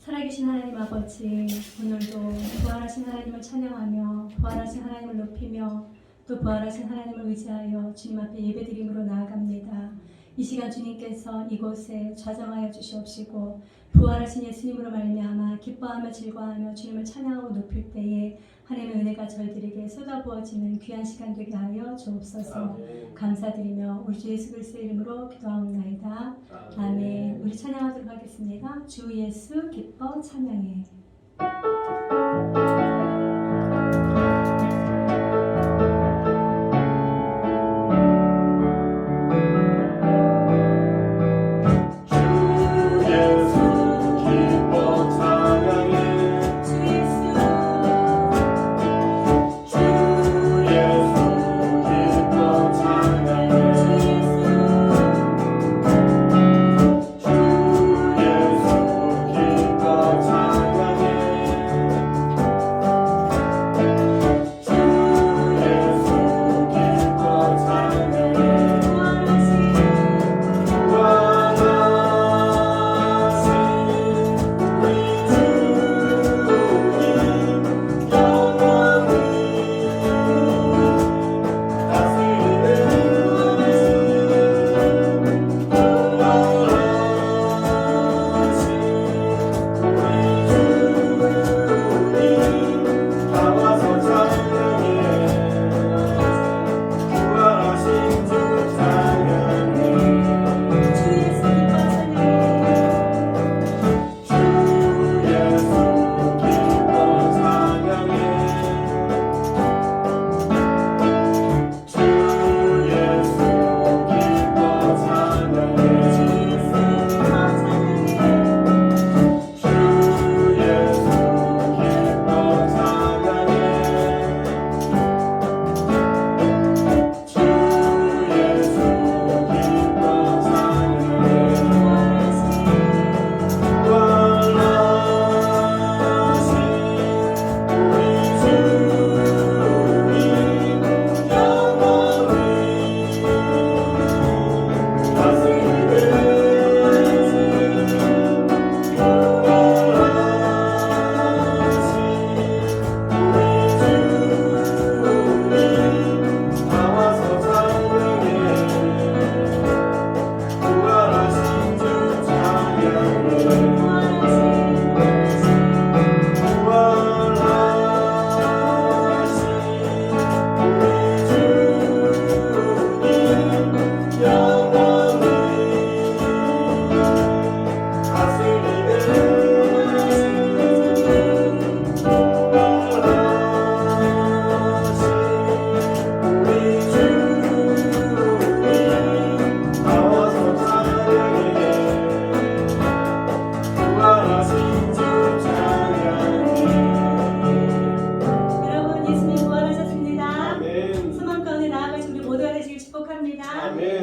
살아계신 하나님 아버지, 오늘도 부활하신 하나님을 찬양하며 부활하신 하나님을 높이며 또 부활하신 하나님을 의지하여 주님 앞에 예배드림으로 나아갑니다. 이 시간 주님께서 이곳에 좌정하여 주시옵시고 부활하신 예수님으로 말미암아 기뻐하며 즐거워하며 주님을 찬양하고 높일 때에 하나님의 은혜가 저희들에게 쏟아부어지는 귀한 시간 되게 하여 주옵소서. 감사드리며 우리 주 예수 그리스도의 이름으로 기도하옵나이다. 아멘. 우리 찬양하도록 하겠습니다. 주 예수 기뻐 찬양해.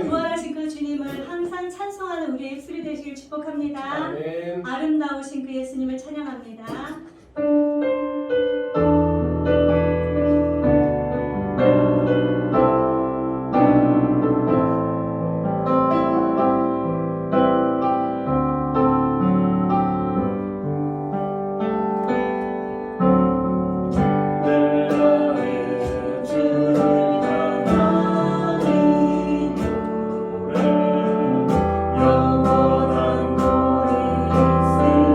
부활하신 그 주님을 항상 찬송하는 우리의 입술이 되시길 축복합니다. 아멘. 아름다우신 그 예수님을 찬양합니다. 영원한 노래 있으리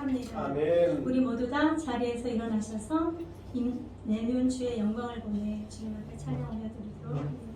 합니다. 아멘. 우리 모두 다 자리에서 일어나셔서 내는 주의 영광을 보내 주님 앞에 찬양 올려드리도록 합니다.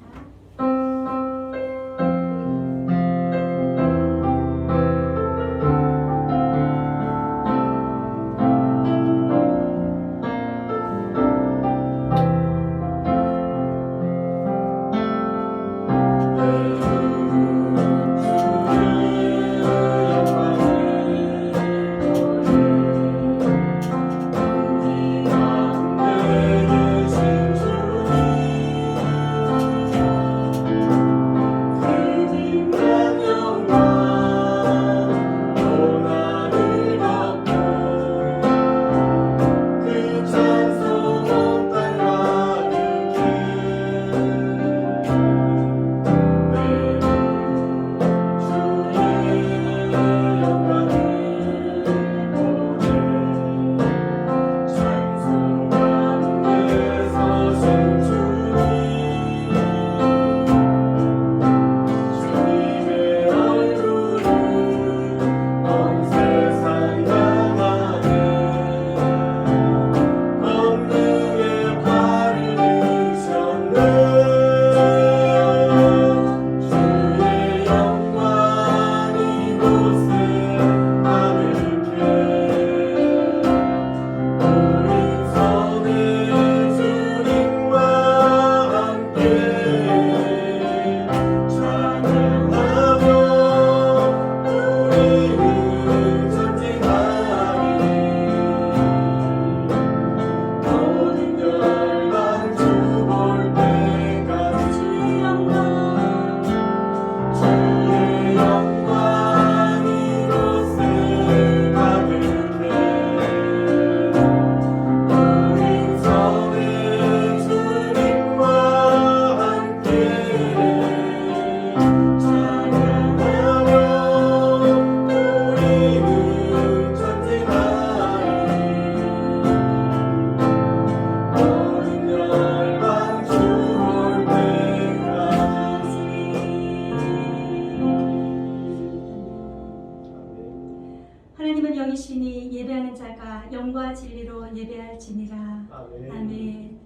하나님은 영이시니 예배하는 자가 영과 진리로 예배할지니라. 아멘. 아멘.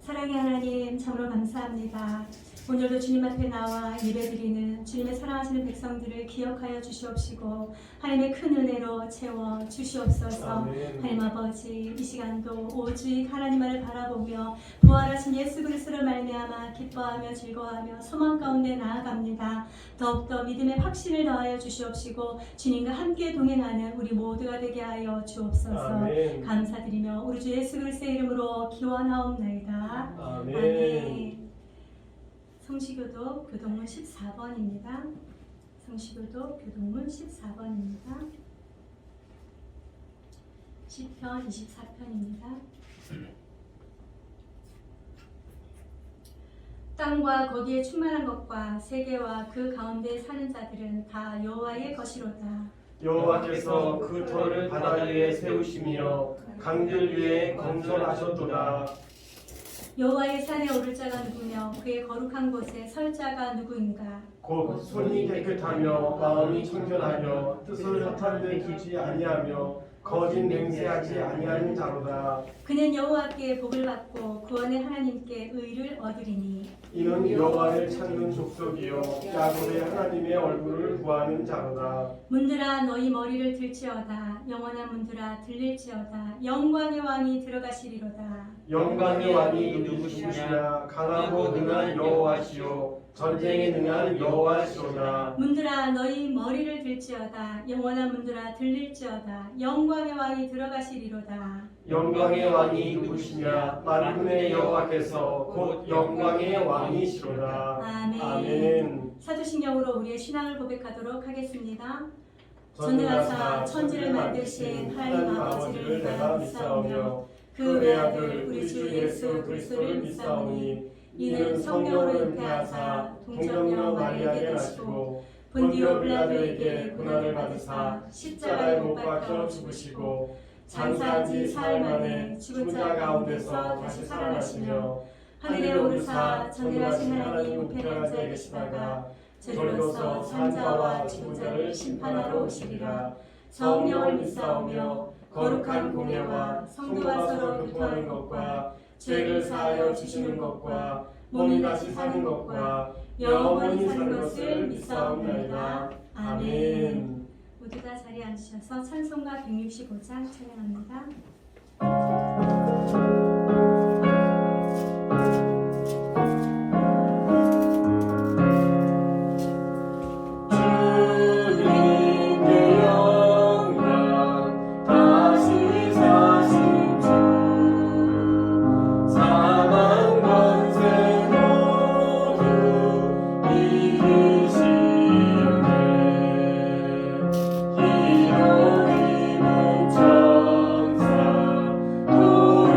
사랑의 하나님 참으로 감사합니다. 오늘도 주님 앞에 나와 예배드리는 주님의 사랑하시는 백성들을 기억하여 주시옵시고 하나님의 큰 은혜로 채워 주시옵소서. 아멘. 하나님 아버지, 이 시간도 오직 하나님만을 바라보며 부활하신 예수 그리스도를 말미암아 기뻐하며 즐거워하며 소망 가운데 나아갑니다. 더욱더 믿음의 확신을 더하여 주시옵시고 주님과 함께 동행하는 우리 모두가 되게 하여 주옵소서. 아멘. 감사드리며 우리 주 예수 그리스도의 이름으로 기원하옵나이다. 아멘. 성시교도 교동문 14번입니다. 성시교도 교동문 14번입니다. 시편 24편입니다. 땅과 거기에 충만한 것과 세계와 그 가운데 사는 자들은 다 여호와의 것이로다. 여호와께서 그 터를 바다 위에 세우시며 강들 위에 건설하셨도다. 여호와의 산에 오를 자가 누구며 그의 거룩한 곳에 설 자가 누구인가? 곧 손이 깨끗하며 마음이 청결하며 뜻을 허탄 데 두지 아니하며 거짓 맹세하지 아니하는 자로다. 그는 여호와께 복을 받고 구원의 하나님께 의를 얻으리니 이는 여호와를 찾는 족속이요 야곱의 하나님의 얼굴을 구하는 자로다. 문들아 너희 머리를 들지어다. 영원한 문들아 들릴지어다. 영광의 왕이 들어가시리로다. 영광의 왕이 누구시냐? 강하고 능한 여호와시요 전쟁에 능한 여호와시로다. 문들아 너희 머리를 들지어다. 영원한 문들아 들릴지어다. 영광의 왕이 들어가시리로다. 영광의 왕이 누구시냐? 만군의 여호와께서 곧 영광의 왕이시로다. 아멘. 아멘. 사도신경으로 우리의 신앙을 고백하도록 하겠습니다. 전능하사 천지를 만드신 하나님 아버지를 내가 믿사오며 그 외아들 우리 주 예수 그리스도를 믿사오니 이는 성령으로 잉태하사 동정녀 마리아에게 나시고 본디오 빌라도에게 고난을 받으사 십자가에 못 박혀 죽으시고 장사한 지 사흘 만에 죽은 자 가운데서 다시 살아나시며 하늘에 오르사 전능하신 하나님 우편한 자에 계시다가 저리로서 산 자와 죽은 자를 심판하러 오시리라. 성령을 믿사오며 거룩한 공예와 성도가 서로 교통하는 것과 죄를 사하여 주시는 것과 몸이 다시 사는 것과 영원히 사는 것을 믿사옵나이다. 아멘. 모두 다 자리에 앉으셔서 찬송가 165장 찬양합니다. 이로 입은 천사 도를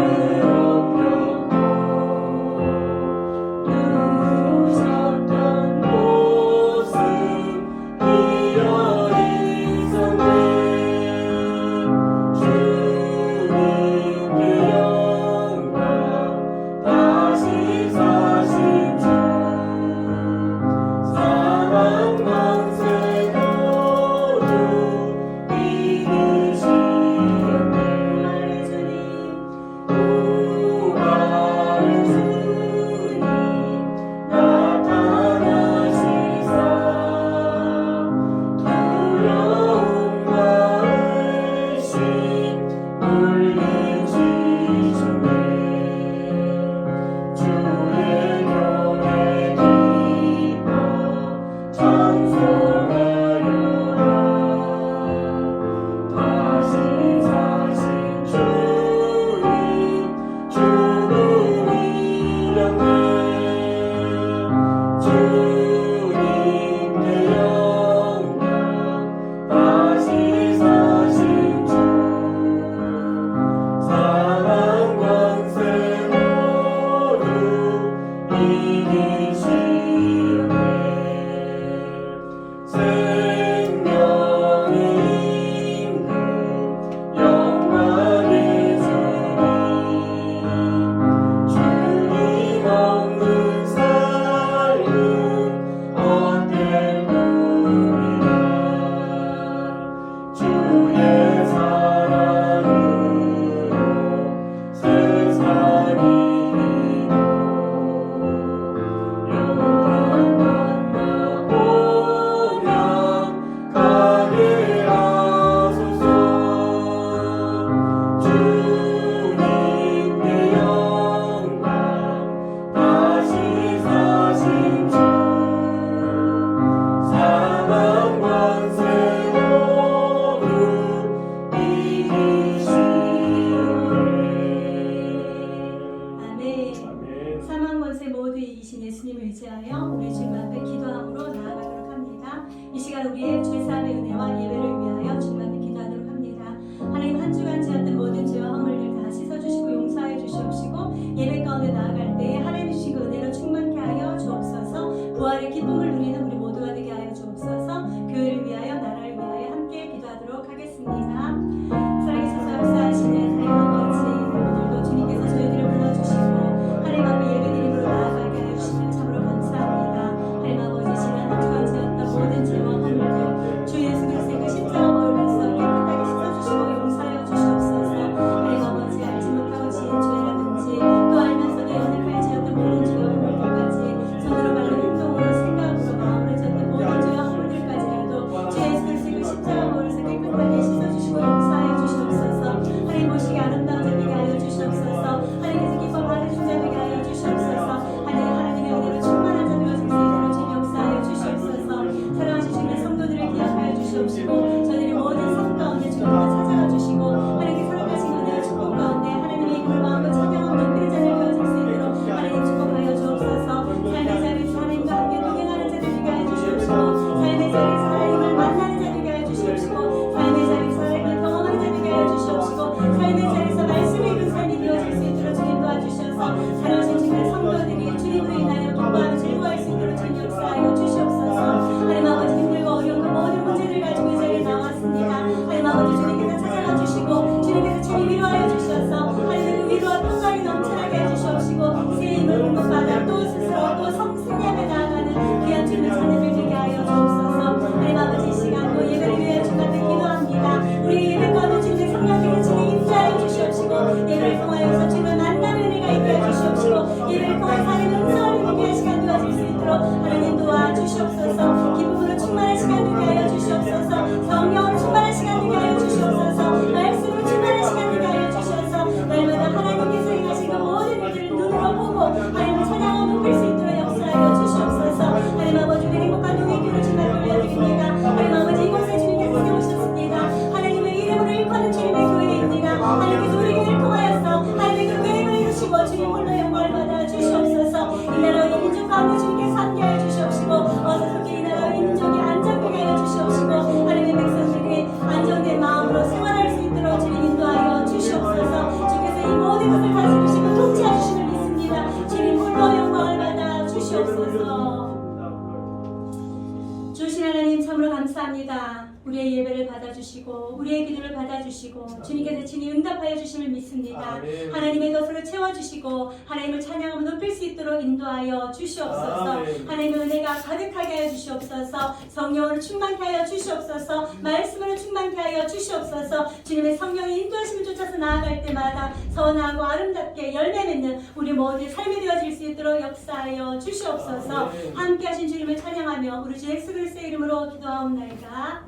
주시고 우리의 기도를 받아주시고 주님께서 친히 응답하여 주심을 믿습니다. 아멘. 하나님의 것으로 채워주시고 하나님을 찬양하며 높일 수 있도록 인도하여 주시옵소서. 아멘. 하나님의 은혜가 가득하게 하여 주시옵소서. 성령으로 충만케 하여 주시옵소서. 말씀으로 충만케 하여 주시옵소서. 주님의 성령의 인도하심을 쫓아서 나아갈 때마다 선하고 아름답게 열매 맺는 우리 모두의 삶이 되어질 수 있도록 역사하여 주시옵소서. 아멘. 함께 하신 주님을 찬양하며 우리 주 예수 그리스도의 이름으로 기도하옵나이다.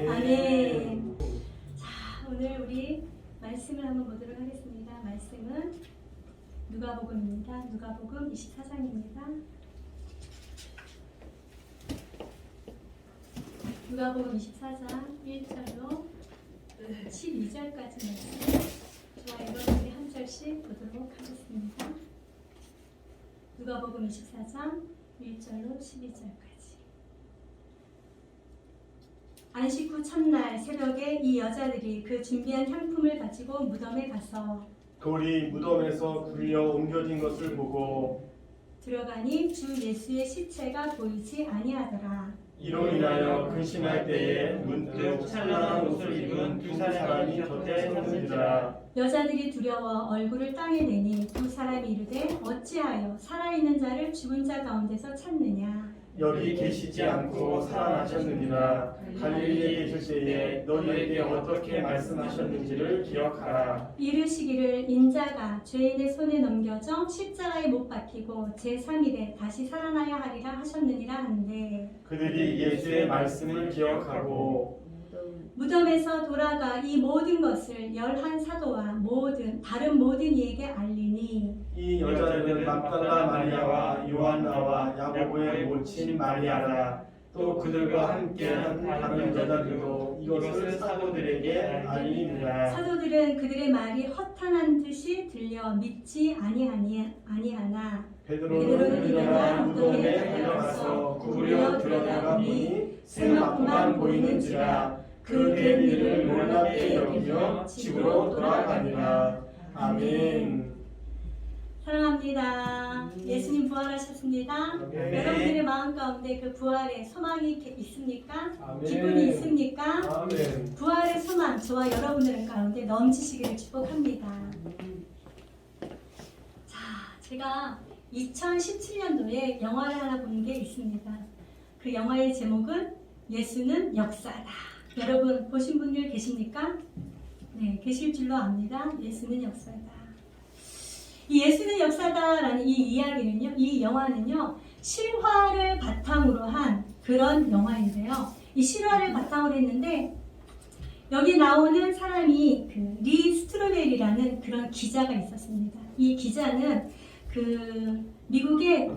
아멘. 자, 오늘 우리 말씀을 한번 보도록 하겠습니다. 말씀은 누가복음입니다. 누가복음 24장입니다. 누가복음 24장 1절로 12절까지 말씀. 저와 여러분이 한 절씩 보도록 하겠습니다. 누가복음 24장 1절로 12절까지. 안식 후 첫날 새벽에 이 여자들이 그 준비한 향품을 가지고 무덤에 가서 돌이 무덤에서 굴려 옮겨진 것을 보고 들어가니 주 예수의 시체가 보이지 아니하더라. 이로 인하여 근신할 때에 문득 찬란한 옷을 입은 두 사람이 곁에 섰느니라. 여자들이 두려워 얼굴을 땅에 내니 두 사람이 이르되 어찌하여 살아있는 자를 죽은 자 가운데서 찾느냐. 여기 계시지 않고 살아나셨느니라. 갈릴리에 계실 때에 너희에게 어떻게 말씀하셨는지를 기억하라. 이르시기를 인자가 죄인의 손에 넘겨져 십자가에 못 박히고 제3일에 다시 살아나야 하리라 하셨느니라 하는데 그들이 예수의 말씀을 기억하고 무덤에서 돌아가 이 모든 것을 11사도와 다른 모든 이에게 알리니 이 여자들은 막달라 마리아와 요한나와 야고보의 모친 마리아라. 또 그들과 함께한 다른 여자들도 이것을 사도들에게 알리니라. 사도들은 그들의 말이 허탄한 듯이 들려 믿지 아니하나 베드로는 일어나 무덤에 달려가서 구부려 들어가 보니 생막구만 보이는지라. 그 된 일을 놀랍게 여기며 집으로 돌아가니라. 아멘. 사랑합니다. 예수님 부활하셨습니다. 아멘. 여러분들의 마음 가운데 그 부활의 소망이 있습니까? 아멘. 기쁨이 있습니까? 아멘. 부활의 소망 저와 여러분들 가운데 넘치시기를 축복합니다. 자, 제가 2017년도에 영화를 하나 본 게 있습니다. 그 영화의 제목은 예수는 역사다. 여러분 보신 분들 계십니까? 네, 계실 줄로 압니다. 예수는 역사다. 이 예수는 역사다라는 이 이야기는요, 이 영화는요, 실화를 바탕으로 한 그런 영화인데요. 이 실화를 바탕으로 했는데 여기 나오는 사람이 그 리 스트로벨이라는 그런 기자가 있었습니다. 이 기자는 그 미국의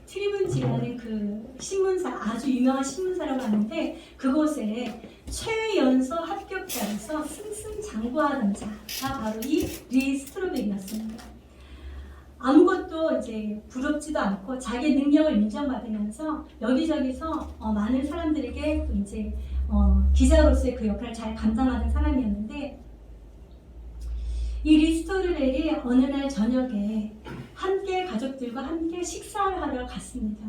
트리븐지라는 그 신문사, 아주 유명한 신문사라고 하는데 그곳에 최연소 합격자로서 승승장구하던 자가 바로 이 리 스트로벨이었습니다. 아무것도 이제 부럽지도 않고 자기 능력을 인정받으면서 여기저기서 많은 사람들에게 이제 기자로서의 그 역할을 잘 감당하는 사람이었는데 이 리 스트로벨이 어느 날 저녁에 함께 가족들과 함께 식사를 하러 갔습니다.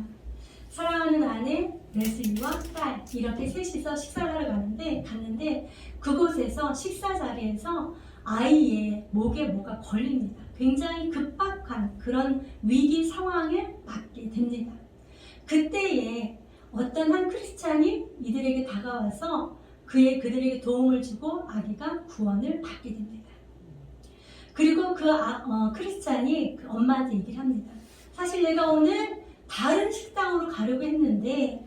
사랑하는 아내 레슬리와 딸 이렇게 셋이서 식사를 하러 갔는데 그곳에서 식사 자리에서 아이의 목에 뭐가 걸립니다. 굉장히 급박한 그런 위기 상황에 맞게 됩니다. 그때에 어떤 한 크리스찬이 이들에게 다가와서 그들에게 도움을 주고 아기가 구원을 받게 됩니다. 그리고 그 크리스찬이 그 엄마한테 얘기를 합니다. 사실 내가 오늘 다른 식당으로 가려고 했는데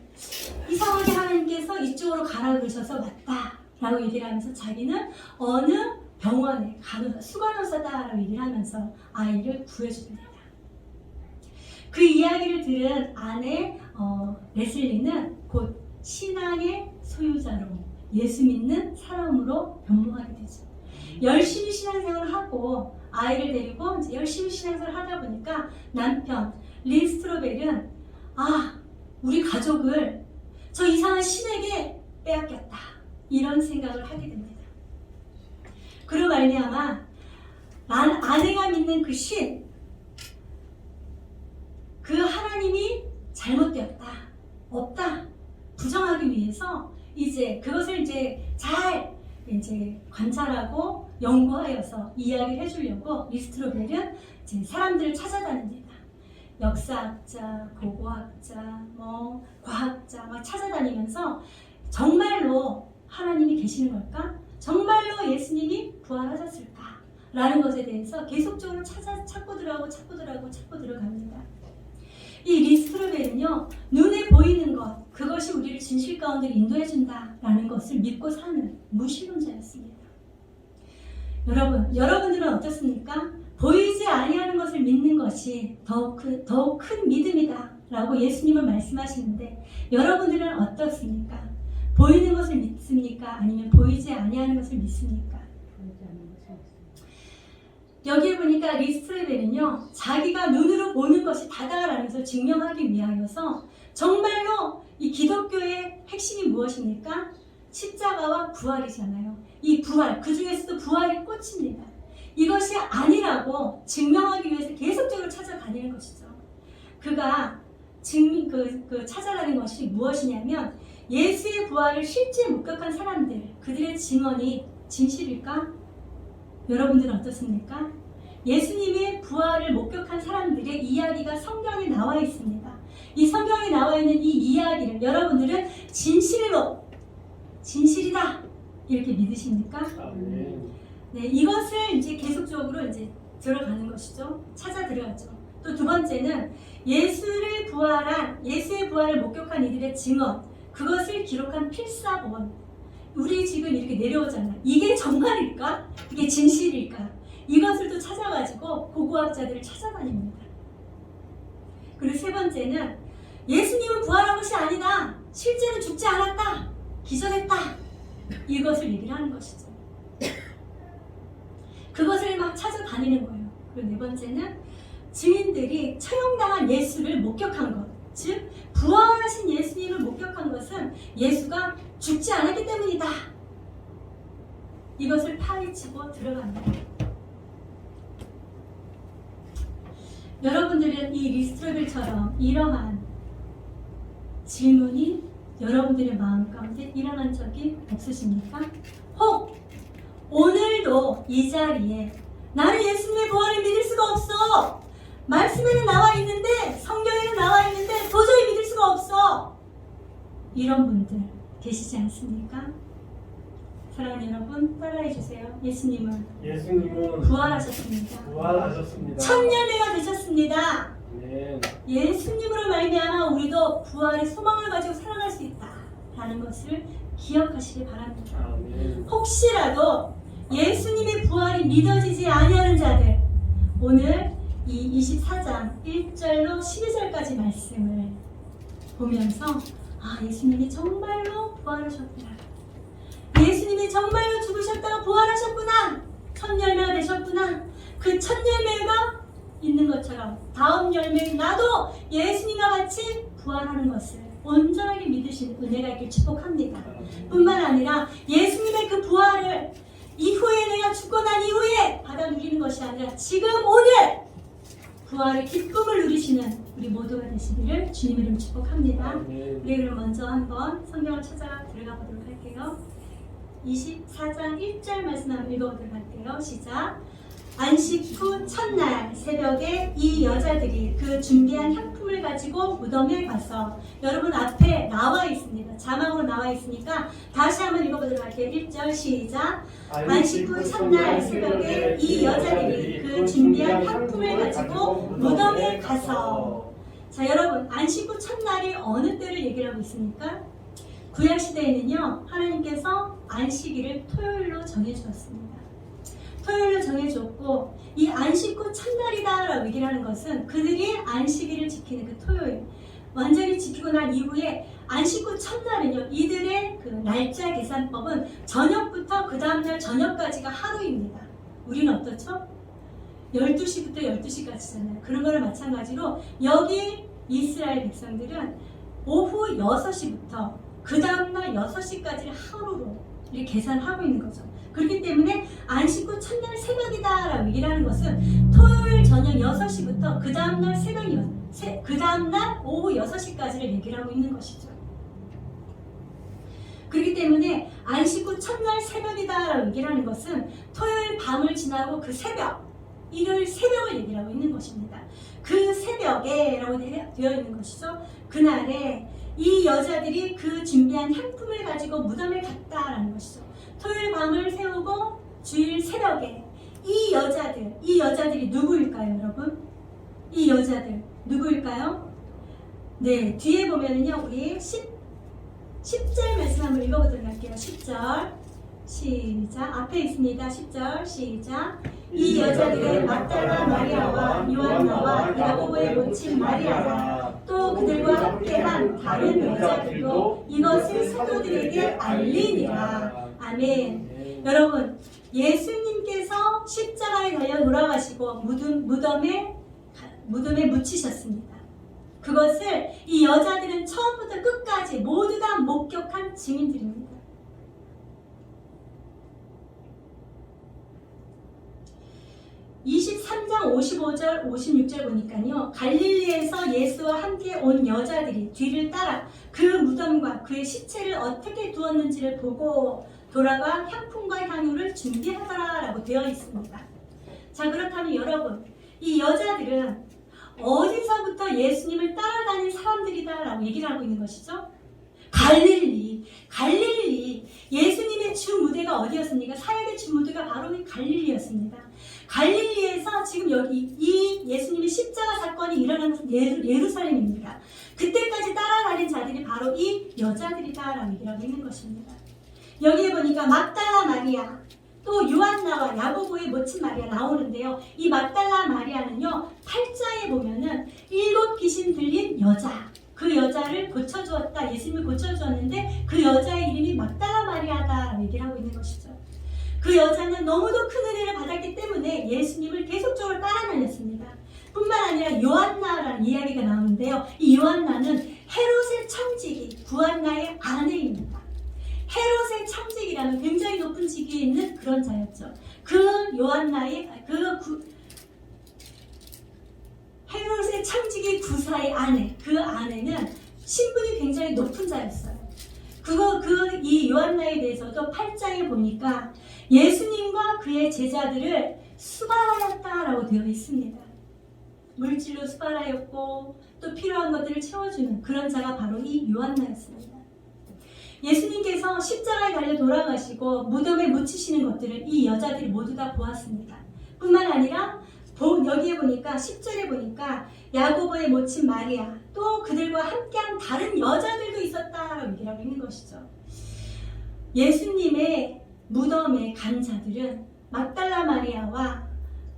이상하게 하나님께서 이쪽으로 가라고 그러셔서 왔다 라고 얘기를 하면서 자기는 어느 병원에 수간호사다라고 얘기를 하면서 아이를 구해줍니다. 그 이야기를 들은 아내 레슬리는 곧 신앙의 소유자로 예수 믿는 사람으로 변모하게 되죠. 열심히 신앙생활을 하고 아이를 데리고 이제 열심히 신앙생활을 하다 보니까 남편 리 스트로벨은 우리 가족을 저 이상한 신에게 빼앗겼다 이런 생각을 하게 됩니다. 그로 말미암아 아내가 믿는 그 신, 그 하나님이 잘못되었다, 없다 부정하기 위해서 이제 그것을 이제 잘 이제 관찰하고 연구하여서 이야기를 해주려고 리스트로벨은 이제 사람들을 찾아다닙니다. 역사학자, 고고학자, 뭐 과학자 막 찾아다니면서 정말로 하나님이 계시는 걸까? 정말로 예수님이 부활하셨을까? 라는 것에 대해서 계속적으로 찾고 들어갑니다. 이 리스트로벨은요, 눈에 보이는 것, 그것이 우리를 진실 가운데 인도해준다라는 것을 믿고 사는 무신론자였습니다. 여러분들은 어떻습니까? 보이지 아니하는 것을 믿는 것이 더욱 큰 믿음이다라고 예수님은 말씀하시는데 여러분들은 어떻습니까? 보이는 것을 믿습니까? 아니면 보이지 아니하는 것을 믿습니까? 여기에 보니까 리스트로벨은요, 자기가 눈으로 보는 것이 다다라는 것을 증명하기 위하여서 정말로 이 기독교의 핵심이 무엇입니까? 십자가와 부활이잖아요. 이 부활, 그 중에서도 부활이 꽃입니다. 이것이 아니라고 증명하기 위해서 계속적으로 찾아다니는 것이죠. 그가 찾아가는 것이 무엇이냐면 예수의 부활을 실제 목격한 사람들, 그들의 증언이 진실일까? 여러분들은 어떻습니까? 예수님의 부활을 목격한 사람들의 이야기가 성경에 나와 있습니다. 이 성경에 나와 있는 이 이야기를 여러분들은 진실이다 이렇게 믿으십니까? 네, 이것을 이제 계속적으로 이제 들어가는 것이죠. 찾아 들어가죠. 또 두 번째는 예수의 부활을 목격한 이들의 증언, 그것을 기록한 필사본. 우리 지금 이렇게 내려오잖아. 이게 정말일까? 이게 진실일까? 이것을 또 찾아가지고 고고학자들을 찾아다닙니다. 그리고 세 번째는 예수님은 부활한 것이 아니다. 실제로 죽지 않았다. 기절했다. 이것을 얘기를 하는 것이죠. 그것을 막 찾아다니는 거예요. 그리고 네 번째는 증인들이 처형당한 예수를 목격한 것. 즉 부활하신 예수님을 목격한 것은 예수가 죽지 않았기 때문이다. 이것을 파헤치고 들어갑니다. 여러분들은 이 리스트로벨처럼 이러한 질문이 여러분들의 마음 가운데 일어난 적이 없으십니까? 혹 오늘도 이 자리에 나는 예수님의 부활을 믿을 수가 없어. 말씀에는 나와 있는데 성경에는 나와 있는데 도저히 믿을 수가 없어. 이런 분들 계시지 않습니까? 사랑하는 여러분 따라해 주세요. 예수님은 부활하셨습니다. 천년회가 되셨습니다. 네. 예수님으로 말미암아 우리도 부활의 소망을 가지고 살아갈 수 있다라는 것을 기억하시기 바랍니다. 아멘. 혹시라도 예수님의 부활이 믿어지지 아니하는 자들, 오늘 이 24장 1절로 12절까지 말씀을 보면서 예수님이 정말로 부활하셨구나. 예수님이 정말로 죽으셨다가 부활하셨구나. 첫 열매가 되셨구나. 그 첫 열매가 있는 것처럼 다음 열매인 나도 예수님과 같이 부활하는 것을 온전하게 믿으시는 은혜가 있길 축복합니다. 뿐만 아니라 예수님의 그 부활을 이후에 내가 죽고 난 이후에 받아 누리는 것이 아니라 지금 오늘 부활의 기쁨을 누리시는 우리 모두가 되시기를 주님 이름 축복합니다. 우리 그럼 먼저 한번 성경을 찾아 들어가 보도록 할게요. 24장 1절 말씀 한번 읽어보도록 할게요. 시작. 안식 후 첫날 새벽에 이 여자들이 그 준비한 향품을 가지고 무덤에 가서, 여러분 앞에 나와 있습니다. 자막으로 나와 있으니까 다시 한번 읽어보도록 할게요. 1절 시작. 안식 후 첫날 새벽에 이 여자들이 그 준비한 향품을 가지고 무덤에 가서. 자, 여러분 안식 후 첫날이 어느 때를 얘기를 하고 있습니까? 구약시대에는요 하나님께서 안식일을 토요일로 정해주었습니다. 토요일로 정해줬고 이 안식 후 첫날이다 라고 얘기를 하는 것은 그들이 안식일을 지키는 그 토요일 완전히 지키고 난 이후에 안식 후 첫날은요 이들의 그 날짜 계산법은 저녁부터 그 다음날 저녁까지가 하루입니다. 우리는 어떻죠? 12시부터 12시까지잖아요. 그런 거랑 마찬가지로 여기 이스라엘 백성들은 오후 6시부터 그 다음날 6시까지를 하루로 이렇게 계산하고 있는 거죠. 그렇기 때문에 안식 후 첫날 새벽이다 라고 얘기를 하는 것은 토요일 저녁 6시부터 그 다음날 그 다음날 오후 6시까지를 얘기를 하고 있는 것이죠. 그렇기 때문에 안식 후 첫날 새벽이다라고 얘기를 하는 것은 토요일 밤을 지나고 그 새벽, 일요일 새벽을 얘기를 하고 있는 것입니다. 그 새벽에라고 되어 있는 것이죠. 그날에 이 여자들이 그 준비한 향품을 가지고 무덤에 갔다라는 것이죠. 토요일 밤을 세우고 주일 새벽에 이 여자들이 누구일까요, 여러분? 이 여자들 누구일까요? 네, 뒤에 보면은요, 우리 10절 말씀 한번 읽어보도록 할게요. 10절 시작. 앞에 있습니다. 10절 시작. 이 여자들의 막달라 마리아와 요한나와 야고보의 모친 마리아라. 또 그들과 함께한 다른 여자들도 이것을 사도들에게 알리니라. 아멘. 여러분, 예수님께서 십자가에 달려 돌아가시고 무덤에 묻히셨습니다. 그것을 이 여자들은 처음부터 끝까지 모두 다 목격한 증인들입니다. 23장 55절 56절 보니까요, 갈릴리에서 예수와 함께 온 여자들이 뒤를 따라 그 무덤과 그의 시체를 어떻게 두었는지를 보고 돌아가 향품과 향유를 준비하더라 라고 되어 있습니다. 자, 그렇다면 여러분, 이 여자들은 어디서부터 예수님을 따라다닌 사람들이다 라고 얘기를 하고 있는 것이죠? 갈릴리. 예수님의 주 무대가 어디였습니까? 사역의 주 무대가 바로 이 갈릴리였습니다. 갈릴리에서 지금 여기 이 예수님의 십자가 사건이 일어난 것은 예루살렘입니다. 그때까지 따라다닌 자들이 바로 이 여자들이다라고 얘기를 하고 있는 것입니다. 여기에 보니까 막달라 마리아, 또 요한나와 야고보의 모친 마리아 나오는데요. 이 막달라 마리아는요, 8자에 보면은 7 귀신 들린 여자, 그 여자를 고쳐주었다. 예수님을 고쳐주었는데 그 여자의 이름이 막달라 마리아다라고 얘기를 하고 있는 것이죠. 그 여자는 너무도 큰 은혜를 받았기 때문에 예수님을 계속적으로 따라다녔습니다. 뿐만 아니라 요한나라는 이야기가 나오는데요. 이 요한나는 헤롯의 청지기 구한나의 아내입니다. 헤롯의 청지기라는 굉장히 높은 직위에 있는 그런 자였죠. 그 요한나의 헤롯의 청지기 구사의 아내, 그 아내는 신분이 굉장히 높은 자였어요. 이 요한나에 대해서도 8장에 보니까 예수님과 그의 제자들을 수발하였다라고 되어 있습니다. 물질로 수발하였고 또 필요한 것들을 채워주는 그런 자가 바로 이 요한나였습니다. 예수님께서 십자가에 달려 돌아가시고 무덤에 묻히시는 것들을 이 여자들이 모두 다 보았습니다. 뿐만 아니라 여기에 보니까 10절에 보니까 야고보의 모친 마리아, 또 그들과 함께한 다른 여자들도 있었다라고 얘기를 하고 있는 것이죠. 예수님의 무덤에 간 자들은 막달라 마리아와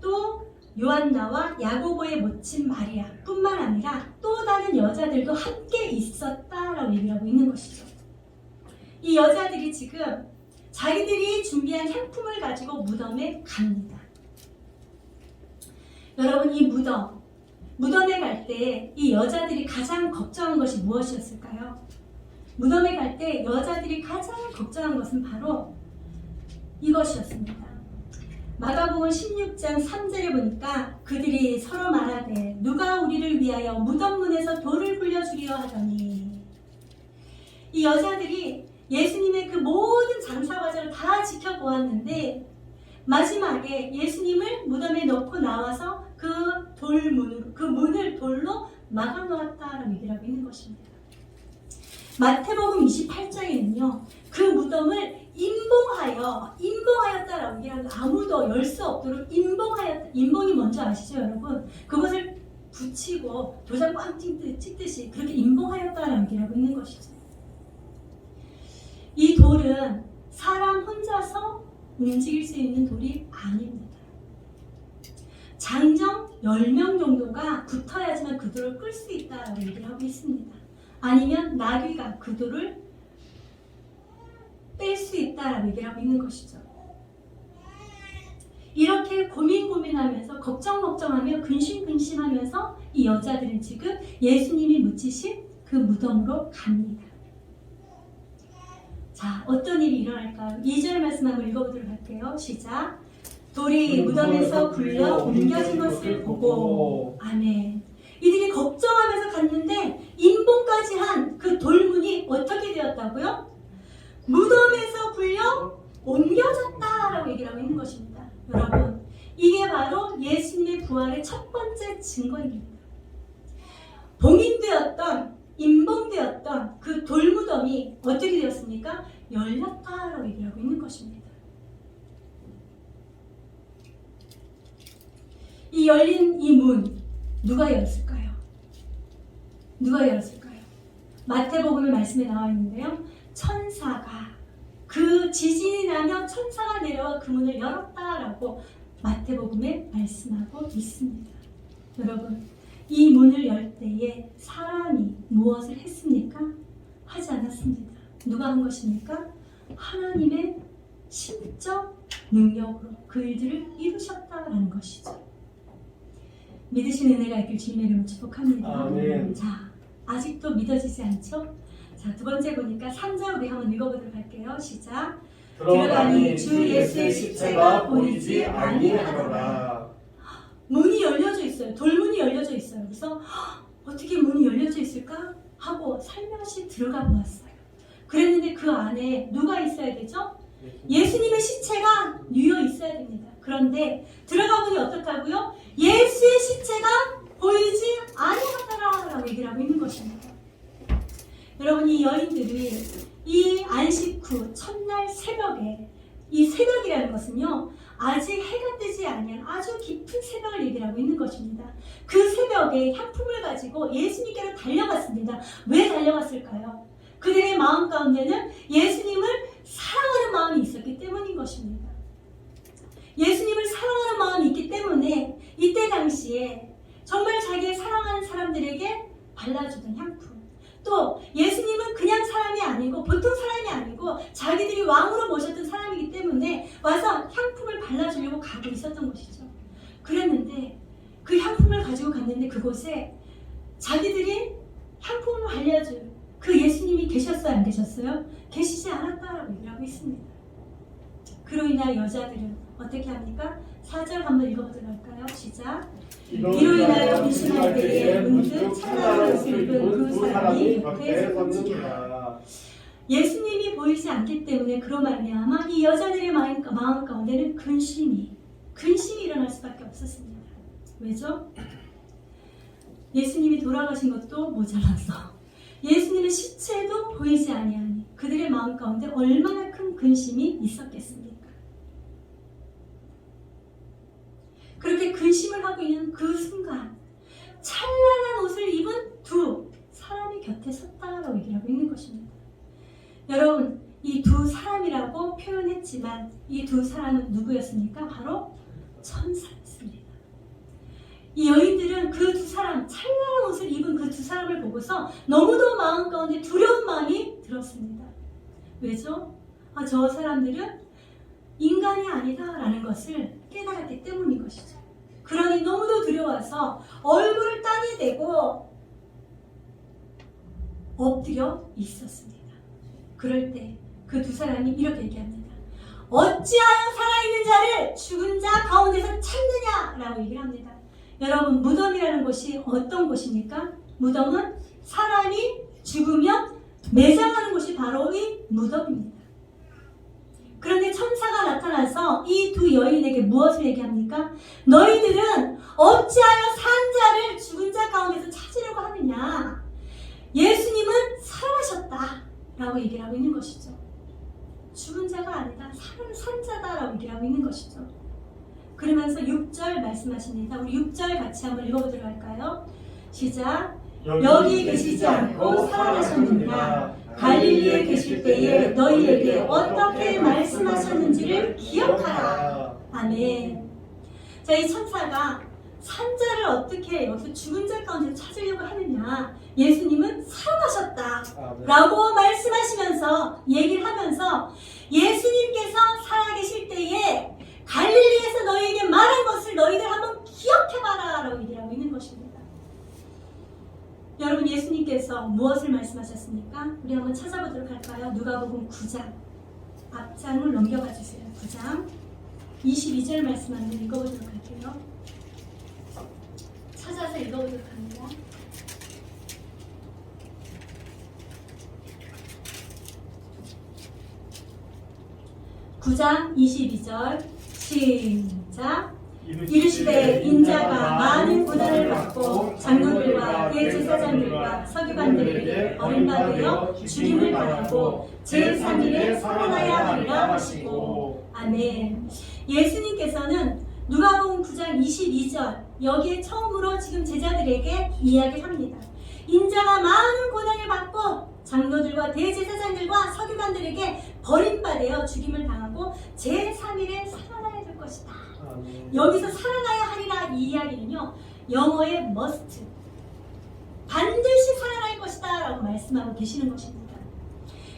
또 요한나와 야고보의 모친 마리아 뿐만 아니라 또 다른 여자들도 함께 있었다라고 얘기를 하고 있는 것이죠. 이 여자들이 지금 자기들이 준비한 향품을 가지고 무덤에 갑니다. 여러분, 이 무덤에 갈 때 이 여자들이 가장 걱정한 것이 무엇이었을까요? 무덤에 갈 때 여자들이 가장 걱정한 것은 바로 이것이었습니다. 마가복음 16장 3절에 보니까 그들이 서로 말하되 누가 우리를 위하여 무덤문에서 돌을 굴려주리여 하더니, 이 여자들이 예수님의 그 모든 장사 과정을 다 지켜보았는데 마지막에 예수님을 무덤에 넣고 나와서 그 문을 돌로 막아놓았다라고 얘기를 하고 있는 것입니다. 마태복음 28장에는요, 그 무덤을 임봉하였다라고 얘기하고 아무도 열 수 없도록 임봉하였다. 임봉이 뭔지 아시죠, 여러분? 그것을 붙이고 도장 꽉 찍듯이 그렇게 임봉하였다라고 얘기를 하고 있는 것이죠. 이 돌은 사람 혼자서 움직일 수 있는 돌이 아닙니다. 장정 10명 정도가 붙어야지만 그 돌을 끌 수 있다라고 얘기를 하고 있습니다. 아니면 나귀가 그 돌을 뺄 수 있다라고 얘기를 하고 있는 것이죠. 이렇게 고민하면서 걱정하며 근심하면서 이 여자들은 지금 예수님이 묻히신 그 무덤으로 갑니다. 자, 어떤 일이 일어날까요? 2절 말씀 한번 읽어보도록 할게요. 시작. 돌이 무덤에서 굴려 옮겨진 것을 보고, 아멘. 이들이 걱정하면서 갔는데 임봉까지 한 그 돌문이 어떻게 되었다고요? 무덤에서 이곳으로 불려 옮겨졌다라고 얘기를 하고 있는 것입니다. 여러분, 이게 바로 예수님의 부활의 첫 번째 증거입니다. 봉인되었던, 임봉되었던 그 돌무덤이 어떻게 되었습니까? 열렸다라고 얘기를 하고 있는 것입니다. 이 열린 이 문, 누가 열었을까요? 누가 열었을까요? 마태복음의 말씀에 나와 있는데요. 천사가, 그 지진이 나며 천사가 내려와 그 문을 열었다라고 마태복음에 말씀하고 있습니다. 여러분, 이 문을 열 때에 사람이 무엇을 했습니까? 하지 않았습니다. 누가 한 것입니까? 하나님의 신적 능력으로 그 일들을 이루셨다라는 것이죠. 믿으시는 은혜가 있길 주님의 이름으로 축복합니다. 아멘. 자, 아직도 믿어지지 않죠? 자, 두 번째 보니까 3절 우리 한번 읽어보도록 할게요. 시작. 들어가니 주 예수의 시체가 보이지 아니하더라. 문이 열려져 있어요. 돌문이 열려져 있어요. 그래서 어떻게 문이 열려져 있을까? 하고 살며시 들어가 보았어요. 그랬는데 그 안에 누가 있어야 되죠? 예수님의 시체가 누워 있어야 됩니다. 그런데 들어가 보니 어떻다고요? 예수의 시체가 보이지 아니하더라라고 얘기를 하고 있는 것입니다. 여러분, 이 여인들이 이 안식 후 첫날 새벽에, 이 새벽이라는 것은요, 아직 해가 뜨지 아니한 아주 깊은 새벽을 얘기를 하고 있는 것입니다. 그 새벽에 향품을 가지고 예수님께로 달려갔습니다. 왜 달려갔을까요? 그들의 마음 가운데는 예수님을 사랑하는 마음이 있었기 때문인 것입니다. 예수님을 사랑하는 마음이 있기 때문에 이때 당시에 정말 자기의 사랑하는 사람들에게 발라주던 향품, 또 예수님은 그냥 사람이 아니고 보통 사람이 아니고 자기들이 왕으로 모셨던 사람이기 때문에 와서 향품을 발라주려고 가고 있었던 것이죠. 그랬는데 그 향품을 가지고 갔는데 그곳에 자기들이 향품을 발려줄 그 예수님이 계셨어요? 안 계셨어요? 계시지 않았다라고 얘기를 하고 있습니다. 그로 인하여 여자들은 어떻게 합니까? 4절 한번 읽어보도록 할까요? 시작. 이로 인하여 의심할 때에 문득 찬란한 옷을 입은 그 사람이 곁에 섰느니라. 예수님이 보이지 않기 때문에 그로 말미암아 이 여자들의 마음 가운데는 근심이 일어날 수밖에 없었습니다. 왜죠? 예수님이 돌아가신 것도 모자라서 예수님의 시체도 보이지 아니하니 그들의 마음 가운데 얼마나 큰 근심이 있었겠습니까? 그렇게 근심을 하고 있는 그 순간 찬란한 옷을 입은 두 사람이 곁에 섰다라고 얘기를 하고 있는 것입니다. 여러분, 이 두 사람이라고 표현했지만 이 두 사람은 누구였습니까? 바로 천사였습니다. 이 여인들은 그 두 사람, 찬란한 옷을 입은 그 두 사람을 보고서 너무도 마음 가운데 두려운 마음이 들었습니다. 왜죠? 저 사람들은 인간이 아니다라는 것을 깨달았기 때문인 것이죠. 그러니 너무도 두려워서 얼굴을 땅에 대고 엎드려 있었습니다. 그럴 때 그 두 사람이 이렇게 얘기합니다. 어찌하여 살아있는 자를 죽은 자 가운데서 찾느냐라고 얘기를 합니다. 여러분, 무덤이라는 곳이 어떤 곳입니까? 무덤은 사람이 죽으면 매장하는 곳이 바로 이 무덤입니다. 그런데 천사가 나타나서 이 두 여인에게 무엇을 얘기합니까? 너희들은 어찌하여 산 자를 죽은 자 가운데서 찾으려고 하느냐? 예수님은 살아나셨다 라고 얘기를 하고 있는 것이죠. 죽은 자가 아니다, 산 자다라고 얘기를 하고 있는 것이죠. 그러면서 6절 말씀하십니다. 우리 6절 같이 한번 읽어보도록 할까요? 시작. 여기 계시지 않고 살아나셨느니라. 갈릴리에 계실 때에 너희에게 어떻게 말씀하셨는지를 기억하라. 아멘. 자, 이 천사가 산자를 어떻게 여기서 죽은 자 가운데 찾으려고 하느냐? 예수님은 살아나셨다 라고 말씀하시면서 얘기를 하면서 예수님께서 살아계실 때에 갈릴리에서 너희에게 말한 것을 너희들 한번 기억해봐라 라고 얘기를 하고 있는 것입니다. 여러분, 예수님께서 무엇을 말씀하셨습니까? 우리 한번 찾아보도록 할까요? 누가복음 9장 앞장을 넘겨가 주세요. 9장 22절 말씀 한번 읽어보도록 할게요. 찾아서 읽어보도록 합니다. 9장 22절 시작. 이르시되 인자가 많은 고난을 받고 장로들과 대제사장들과 서기관들에게 버림받으려 죽임을 당하고 제3일에 살아나야 하리라 하시고. 아멘. 예수님께서는 누가복음 9장 22절 여기에 처음으로 지금 제자들에게 이야기합니다. 인자가 많은 고난을 받고 장로들과 대제사장들과 서기관들에게 버림받아 죽임을 당하고 제3일에 살아나야 될 것이다. 여기서 살아나야 하리라 이 이야기는요, 영어의 must, 반드시 살아날 것이다 라고 말씀하고 계시는 것입니다.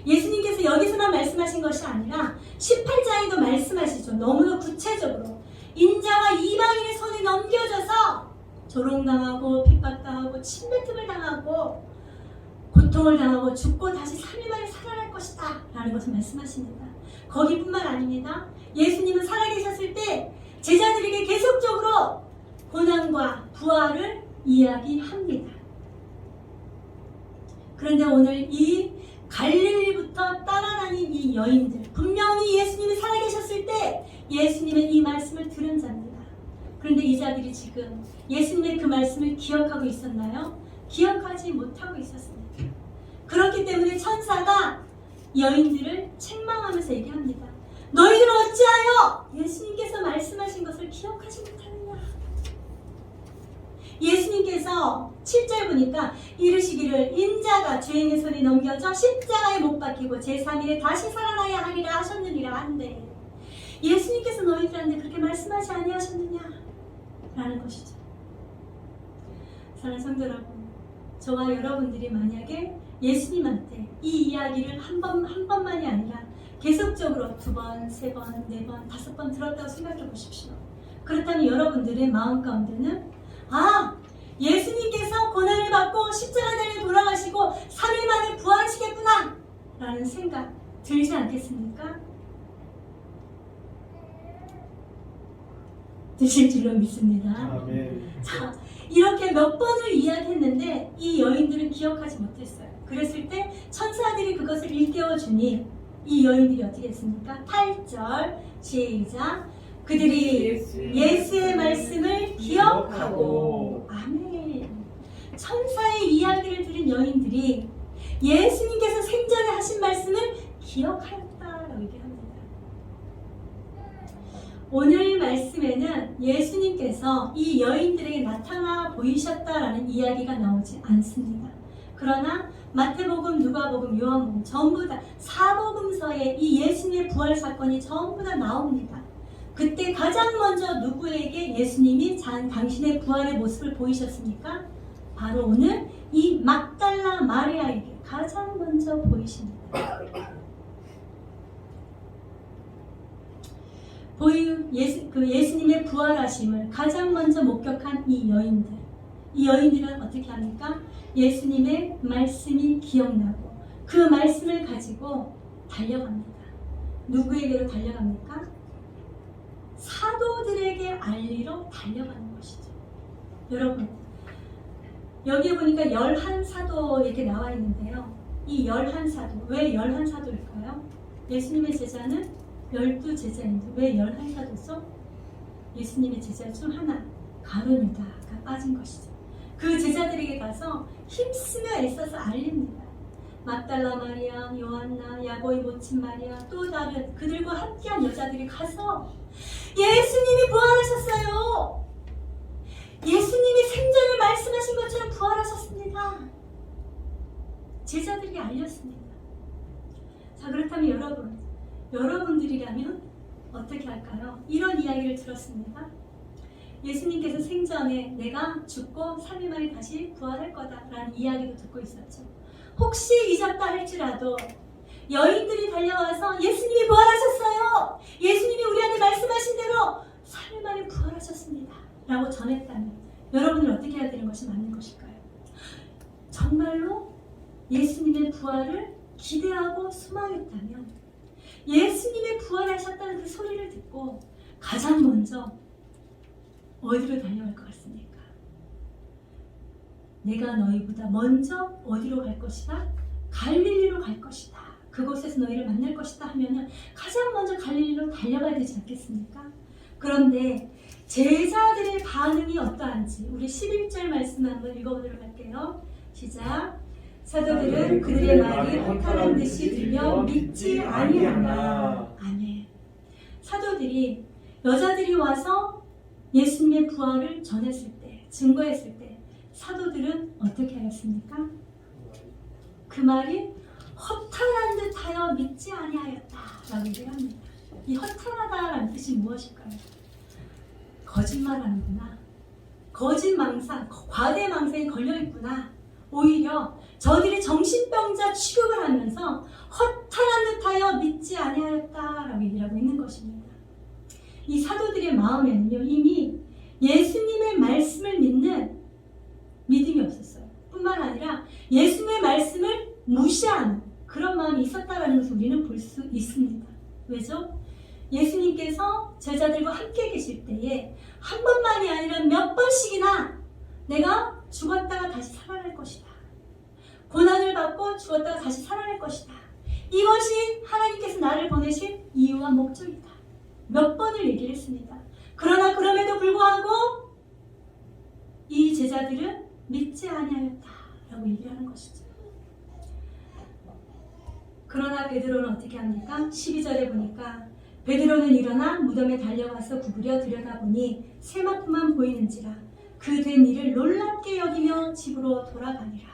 예수님께서 여기서만 말씀하신 것이 아니라 18장에도 말씀하시죠. 너무나 구체적으로 인자가 이방인의 손에 넘겨져서 조롱당하고 핍박당하고 침뱉음을 당하고 고통을 당하고 죽고 다시 3일 만에 살아날 것이다 라는 것을 말씀하십니다. 거기뿐만 아닙니다. 예수님은 살아계셨을 때 제자들에게 계속적으로 고난과 부활을 이야기합니다. 그런데 오늘 이 갈릴리부터 따라다닌 이 여인들, 분명히 예수님이 살아계셨을 때 예수님의 이 말씀을 들은 자입니다. 그런데 이 자들이 지금 예수님의 그 말씀을 기억하고 있었나요? 기억하지 못하고 있었습니다. 그렇기 때문에 천사가 여인들을 책망하면서 얘기합니다. 너희들은 어찌하여 예수님께서 말씀하신 것을 기억하지 못하느냐. 예수님께서 7절 보니까 이르시기를 인자가 죄인의 손에 넘겨져 십자가에 못 박히고 제3일에 다시 살아나야 하리라 하셨느니라 한데, 예수님께서 너희들한테 그렇게 말씀하지 아니하셨느냐 라는 것이죠. 사랑하는 성도 여러분, 저와 여러분들이 만약에 예수님한테 이 이야기를 한 번만이 아니라 계속적으로 2번, 3번, 4번, 5번 들었다고 생각해 보십시오. 그렇다면 여러분들의 마음 가운데는 예수님께서 고난을 받고 십자가에 돌아가시고 3일 만에 부활하시겠구나 라는 생각 들지 않겠습니까? 드실 줄로 믿습니다. 아멘. 자, 이렇게 몇 번을 이야기했는데 이 여인들은 기억하지 못했어요. 그랬을 때 천사들이 그것을 일깨워 주니 이 여인들이 어떻게 했습니까? 8절 시작. 그들이 예수의 말씀을 기억하고. 아멘. 천사의 이야기를 들은 여인들이 예수님께서 생전에 하신 말씀을 기억하였다라고 얘기합니다. 오늘 말씀에는 예수님께서 이 여인들에게 나타나 보이셨다라는 이야기가 나오지 않습니다. 그러나 마태복음, 누가복음, 요한복음 전부 다 사복음서에 이 예수님의 부활 사건이 전부 다 나옵니다. 그때 가장 먼저 누구에게 예수님이 당신의 부활의 모습을 보이셨습니까? 바로 오늘 이 막달라 마리아에게 가장 먼저 보이십니다. 예수님의 부활하심을 가장 먼저 목격한 이 여인들은 어떻게 합니까? 예수님의 말씀이 기억나고 그 말씀을 가지고 달려갑니다. 누구에게로 달려갑니까? 사도들에게 알리러 달려가는 것이죠. 여러분, 여기에 보니까 11사도 이렇게 나와 있는데요. 이 11사도, 왜 11사도일까요? 예수님의 제자는 12제자인데 왜 11사도죠? 예수님의 제자 중 하나, 가룟 유다가 빠진 것이죠. 그 제자들에게 가서 힘쓰며 애써서 알립니다. 막달라 마리아, 요한나, 야고의 모친 마리아, 또 다른 그들과 함께한 여자들이 가서 예수님이 부활하셨어요. 예수님이 생전에 말씀하신 것처럼 부활하셨습니다. 제자들이 알렸습니다. 자, 그렇다면 여러분들이라면 어떻게 할까요? 이런 이야기를 들었습니다. 예수님께서 생전에 내가 죽고 3일 만에 다시 부활할 거다라는 이야기도 듣고 있었죠. 혹시 잊었다 할지라도 여인들이 달려와서 예수님이 부활하셨어요. 예수님이 우리한테 말씀하신 대로 3일 만에 부활하셨습니다 라고 전했다면 여러분은 어떻게 해야 되는 것이 맞는 것일까요? 정말로 예수님의 부활을 기대하고 소망했다면 예수님의 부활하셨다는 그 소리를 듣고 가장 먼저 어디로 달려갈 것 같습니까? 내가 너희보다 먼저 어디로 갈 것이다? 갈릴리로 갈 것이다. 그곳에서 너희를 만날 것이다 하면은 가장 먼저 갈릴리로 달려가야 되지 않겠습니까? 그런데 제자들의 반응이 어떠한지 우리 11절 말씀 한번 읽어보도록 할게요. 시작. 사도들은 그들의 말이 허탄한 듯이 들려 믿지 아니하나. 아멘. 사도들이 여자들이 와서 예수님의 부활을 전했을 때, 증거했을 때 사도들은 어떻게 하였습니까? 그 말이 허탄한 듯하여 믿지 아니하였다라고 얘기를 합니다. 이 허탄하다라는 뜻이 무엇일까요? 거짓말하는구나. 거짓망상, 과대망상에 걸려있구나. 오히려 저들이 정신병자 취급을 하면서 허탄한 듯하여 믿지 아니하였다라고 얘기를 하고 있는 것입니다. 이 사도들의 마음에는요, 이미 예수님의 말씀을 믿는 믿음이 없었어요. 뿐만 아니라 예수님의 말씀을 무시하는 그런 마음이 있었다는 것을 우리는 볼 수 있습니다. 왜죠? 예수님께서 제자들과 함께 계실 때에 한 번만이 아니라 몇 번씩이나 내가 죽었다가 다시 살아날 것이다. 고난을 받고 죽었다가 다시 살아날 것이다. 이것이 하나님께서 나를 보내신 이유와 목적이다. 몇 번을 얘기를 했습니다. 그러나 그럼에도 불구하고 이 제자들은 믿지 아니하였다라고 얘기를 하는 것이죠. 그러나 베드로는 어떻게 합니까? 12절에 보니까 베드로는 일어나 무덤에 달려가서 구부려 들여다보니 세마포만 보이는지라 그 된 일을 놀랍게 여기며 집으로 돌아가니라.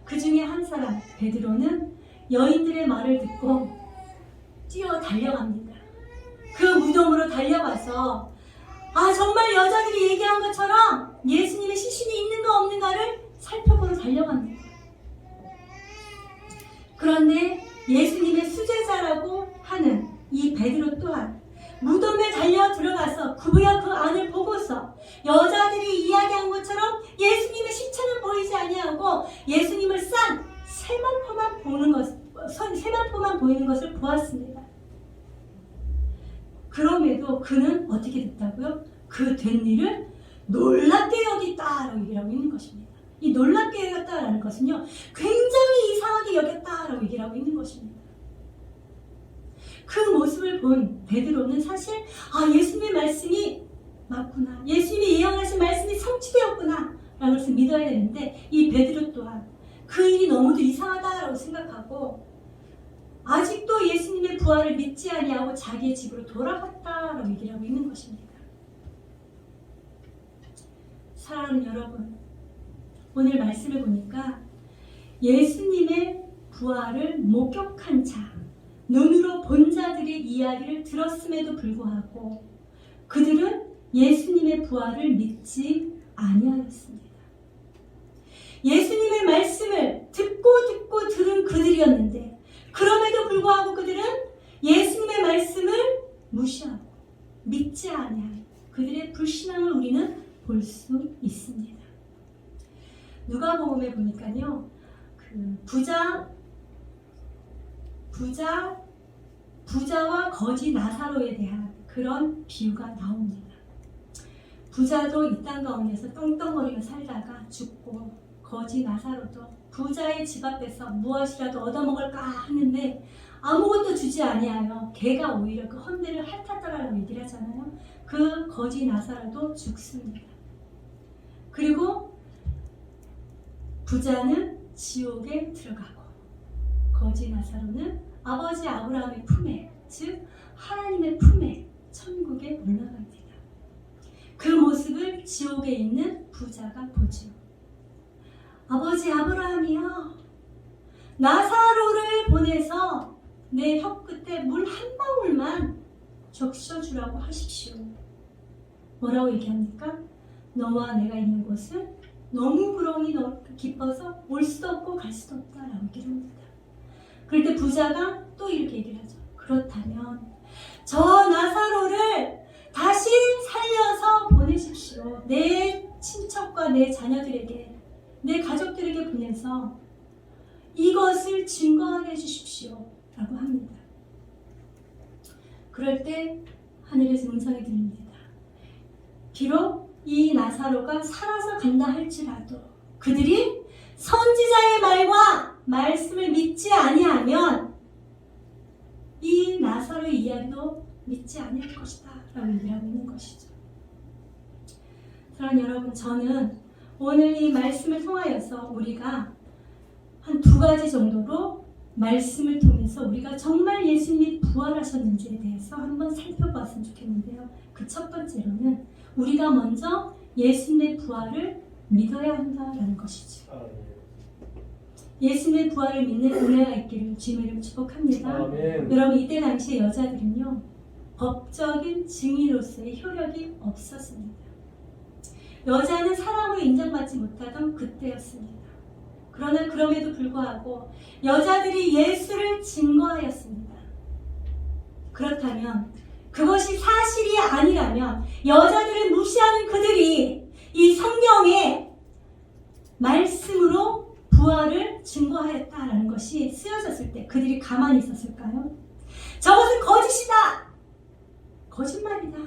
그 중에 한 사람 베드로는 여인들의 말을 듣고 뛰어 달려갑니다. 그 무덤으로 달려가서 정말 여자들이 얘기한 것처럼 예수님의 시신이 있는가 없는가를 살펴보러 달려갑니다. 그런데 예수님의 수제자라고 하는 이 베드로 또한 무덤에 달려 들어가서 구부려 그 안을 보고서 여자들이 이야기한 것처럼 예수님의 시체는 보이지 아니하고 예수님을 싼 세마포만 보이는 것을 보았습니다. 그럼에도 그는 어떻게 됐다고요? 그 된 일을 놀랍게 여겼다라고 얘기를 하고 있는 것입니다. 이 놀랍게 여겼다라는 것은요, 굉장히 이상하게 여겼다라고 얘기를 하고 있는 것입니다. 그 모습을 본 베드로는 사실 예수님의 말씀이 맞구나, 예수님이 예언하신 말씀이 성취되었구나 라는 것을 믿어야 되는데, 이 베드로 또한 그 일이 너무도 이상하다라고 생각하고 아직도 예수님의 부활을 믿지 아니하고 자기의 집으로 돌아갔다라고 얘기를 하고 있는 것입니다. 사랑하는 여러분, 오늘 말씀을 보니까 예수님의 부활을 목격한 자, 눈으로 본 자들의 이야기를 들었음에도 불구하고 그들은 예수님의 부활을 믿지 아니하였습니다. 예수님의 말씀을 듣고 들은 그들이었는데 그럼에도 불구하고 그들은 예수님의 말씀을 무시하고 믿지 아니한 그들의 불신앙을 우리는 볼 수 있습니다. 누가복음에 보니까요, 그 부자와 거지 나사로에 대한 그런 비유가 나옵니다. 부자도 이 땅 가운데서 떵떵거리며 살다가 죽고, 거지 나사로도 부자의 집 앞에서 무엇이라도 얻어먹을까 하는데 아무것도 주지 아니하여 개가 오히려 그 헌대를 핥았다라고 얘기를 하잖아요. 그 거지 나사로도 죽습니다. 그리고 부자는 지옥에 들어가고 거지 나사로는 아버지 아브라함의 품에, 즉 하나님의 품에, 천국에 올라갑니다. 그 모습을 지옥에 있는 부자가 보죠. 아버지 아브라함이여, 나사로를 보내서 내 혀 끝에 물 한 방울만 적셔주라고 하십시오. 뭐라고 얘기합니까? 너와 내가 있는 곳은 너무 부러움이 깊어서 올 수도 없고 갈 수도 없다라고 얘기를 합니다. 그럴 때 부자가 또 이렇게 얘기를 하죠. 그렇다면 저 나사로를 다시 살려서 보내십시오. 내 친척과 내 자녀들에게, 내 가족들에게 보내서 이것을 증거하게 해주십시오 라고 합니다. 그럴 때 하늘에서 음성이 들립니다. 비록 이 나사로가 살아서 간다 할지라도 그들이 선지자의 말과 말씀을 믿지 아니하면 이 나사로의 이야기도 믿지 아니할 것이다 라고 얘기하고 있는 것이죠. 사랑하는 여러분, 저는 오늘 이 말씀을 통하여서 우리가 한 2가지 정도로 말씀을 통해서 우리가 정말 예수님이 부활하셨는지에 대해서 한번 살펴봤으면 좋겠는데요. 그 첫 번째로는 우리가 먼저 예수님의 부활을 믿어야 한다라는 것이죠. 예수님의 부활을 믿는 은혜가 있기를 주님의 이름으로 축복합니다. 여러분, 이때 당시의 여자들은요, 법적인 증인으로서의 효력이 없었습니다. 여자는 사람으로 인정받지 못하던 그때였습니다. 그러나 그럼에도 불구하고 여자들이 예수를 증거하였습니다. 그렇다면 그것이 사실이 아니라면 여자들을 무시하는 그들이 이 성경의 말씀으로 부활을 증거하였다라는 것이 쓰여졌을 때 그들이 가만히 있었을까요? 저것은 거짓이다! 거짓말이다.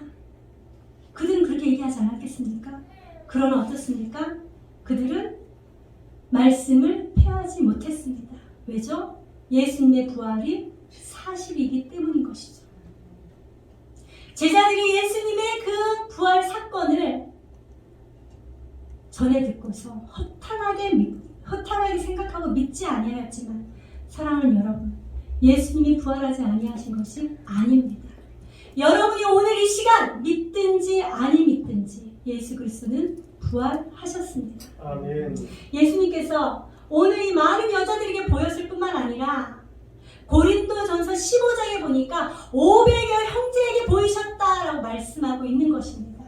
그들은 그렇게 얘기하지 않았겠습니까? 그러나 어떻습니까? 그들은 말씀을 폐하지 못했습니다. 왜죠? 예수님의 부활이 사실이기 때문인 것이죠. 제자들이 예수님의 그 부활 사건을 전해 듣고서 허탄하게 생각하고 믿지 아니하였지만, 사랑하는 여러분, 예수님이 부활하지 아니하신 것이 아닙니다. 여러분이 오늘 이 시간 믿든지 아니 믿든지 예수 그리스도는 부활하셨습니다. 아멘. 예수님께서 오늘 이 많은 여자들에게 보였을 뿐만 아니라 고린도전서 15장에 보니까 500여 형제에게 보이셨다라고 말씀하고 있는 것입니다.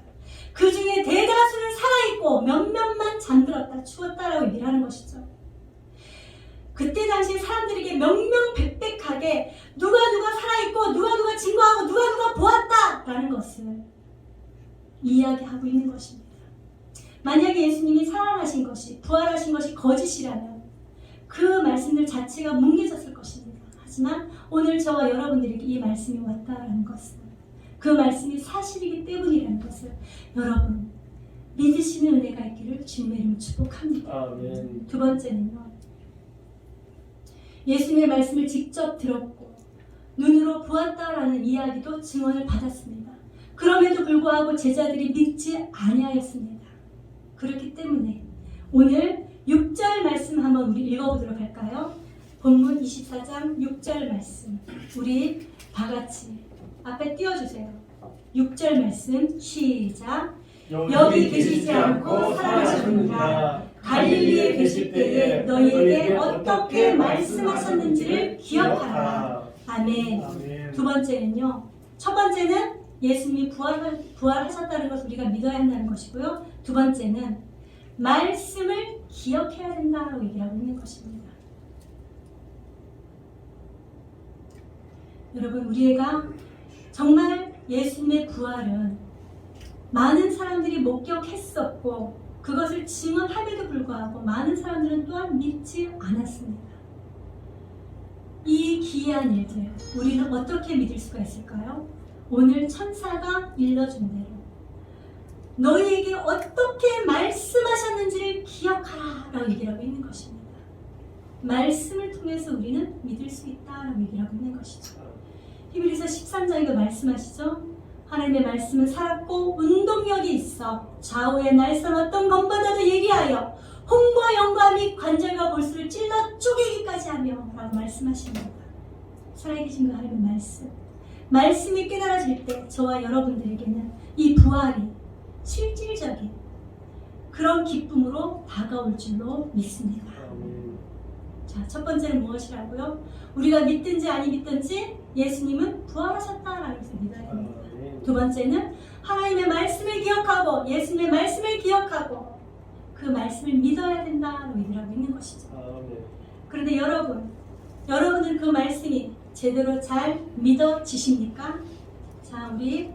그 중에 대다수는 살아있고 몇몇만 잠들었다, 죽었다라고 얘기를 하는 것이죠. 그때 당시 사람들에게 명명백백하게 누가 살아있고 누가 증거하고 누가 보았다라는 것을 이야기하고 있는 것입니다. 만약에 예수님이 살아나신 것이, 부활하신 것이 거짓이라면 그 말씀들 자체가 뭉개졌을 것입니다. 하지만 오늘 저와 여러분들에게 이 말씀이 왔다라는 것은 그 말씀이 사실이기 때문이라는 것을 여러분 믿으시는 은혜가 있기를 주님의 이름으로 축복합니다. 아멘. 두 번째는요, 예수님의 말씀을 직접 들었고 눈으로 보았다라는 이야기도 증언을 받았습니다. 그럼에도 불구하고 제자들이 믿지 아니하였습니다. 그렇기 때문에 오늘 6절 말씀 한번 우리 읽어보도록 할까요? 본문 24장 6절 말씀 우리 다같이 앞에 띄워주세요. 6절 말씀 시작. 여기 계시지 않고 살아나셨느니라. 갈릴리에 계실 때에 너희에게 어떻게 말씀하셨는지를 기억하라. 아멘. 두 번째는요, 첫 번째는 예수님이 부활하셨다는 것을 우리가 믿어야 한다는 것이고요. 두 번째는 말씀을 기억해야 된다고 얘기하고 있는 것입니다. 여러분, 우리가 정말 예수님의 부활은 많은 사람들이 목격했었고 그것을 증언함에도 불구하고 많은 사람들은 또한 믿지 않았습니다. 이 기이한 일들 우리는 어떻게 믿을 수가 있을까요? 오늘 천사가 일러준 대로 너희에게 어떻게 말씀하셨는지를 기억하라 라고 얘기를 하고 있는 것입니다. 말씀을 통해서 우리는 믿을 수 있다라고 얘기를 하고 있는 것이죠. 히브리서 13장에도 말씀하시죠. 하나님의 말씀은 살았고 운동력이 있어 좌우의 날선 어떤 검보다도 예리하여 홍과 영과 및 관절과 볼수를 찔러 쪼개기까지 하며 라고 말씀하십니다. 살아계신 그 하나님의 말씀이 깨달아질 때 저와 여러분들에게는 이 부활이 실질적인 그런 기쁨으로 다가올 줄로 믿습니다. 자, 첫 번째는 무엇이라고요? 우리가 믿든지 아니 믿든지 예수님은 부활하셨다라는 것을 믿어야 됩니다. 두 번째는 하나님의 말씀을 기억하고 예수님의 말씀을 기억하고 그 말씀을 믿어야 된다고 얘기하고 있는 것이죠. 그런데 여러분은 그 말씀이 제대로 잘 믿어지십니까? 자, 우리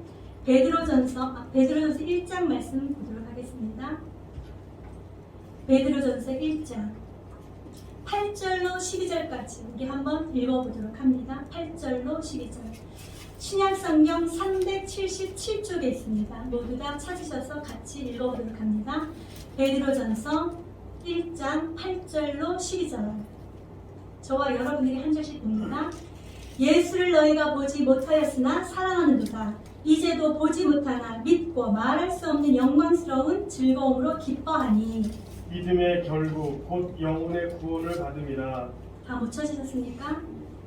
베드로전서 1장 말씀 보도록 하겠습니다. 베드로전서 1장 8절로 12절까지 우리 한번 읽어보도록 합니다. 8절로 12절 신약성경 377쪽에 있습니다. 모두 다 찾으셔서 같이 읽어보도록 합니다. 베드로전서 1장 8절로 12절. 저와 여러분들이 한 절씩 봅니다. 예수를 너희가 보지 못하였으나 사랑하는도다. 이제도 보지 못하나 믿고 말할 수 없는 영광스러운 즐거움으로 기뻐하니. 믿음의 결국 곧 영혼의 구원을 받음이라. 다 못 찾으셨습니까?